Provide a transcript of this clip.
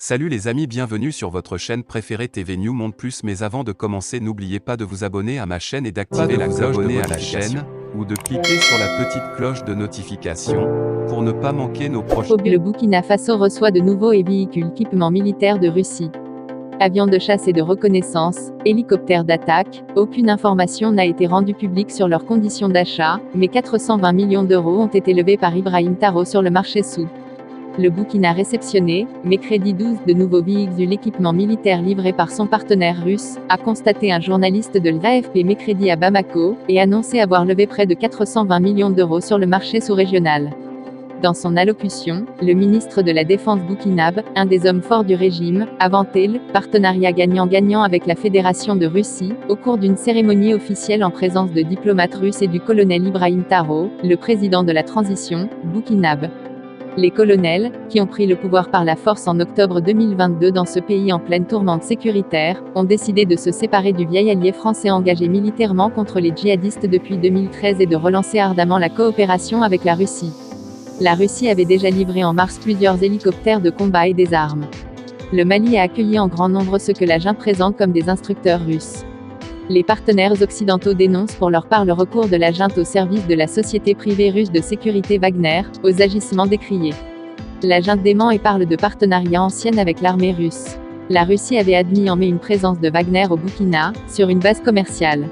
Salut les amis, bienvenue sur votre chaîne préférée TV New Monde Plus, mais avant de commencer, n'oubliez pas de vous abonner à ma chaîne et d'activer la cloche de notification, ou de cliquer sur la petite cloche de notification, pour ne pas manquer nos prochaines. Le Burkina Faso reçoit de nouveaux véhicules équipements militaires de Russie. Avions de chasse et de reconnaissance, hélicoptères d'attaque, aucune information n'a été rendue publique sur leurs conditions d'achat, mais 420 millions d'euros ont été levés par Ibrahim Traoré sur le marché sous. Le Burkina a réceptionné, mercredi 12, de nouveaux véhicules équipements militaires livrés par son partenaire russe, a constaté un journaliste de l'AFP mercredi à Bamako, et annoncé avoir levé près de 420 millions d'euros sur le marché sous-régional. Dans son allocution, le ministre de la Défense burkinabé, un des hommes forts du régime, a vanté le partenariat gagnant-gagnant avec la Fédération de Russie, au cours d'une cérémonie officielle en présence de diplomates russes et du colonel Ibrahim Traoré, le président de la transition burkinabé. Les colonels, qui ont pris le pouvoir par la force en octobre 2022 dans ce pays en pleine tourmente sécuritaire, ont décidé de se séparer du vieil allié français engagé militairement contre les djihadistes depuis 2013 et de relancer ardemment la coopération avec la Russie. La Russie avait déjà livré en mars plusieurs hélicoptères de combat et des armes. Le Mali a accueilli en grand nombre ceux que la junte présente comme des instructeurs russes. Les partenaires occidentaux dénoncent pour leur part le recours de la junte au service de la société privée russe de sécurité Wagner, aux agissements décriés. La junte dément et parle de partenariat ancien avec l'armée russe. La Russie avait admis en mai une présence de Wagner au Burkina, sur une base commerciale.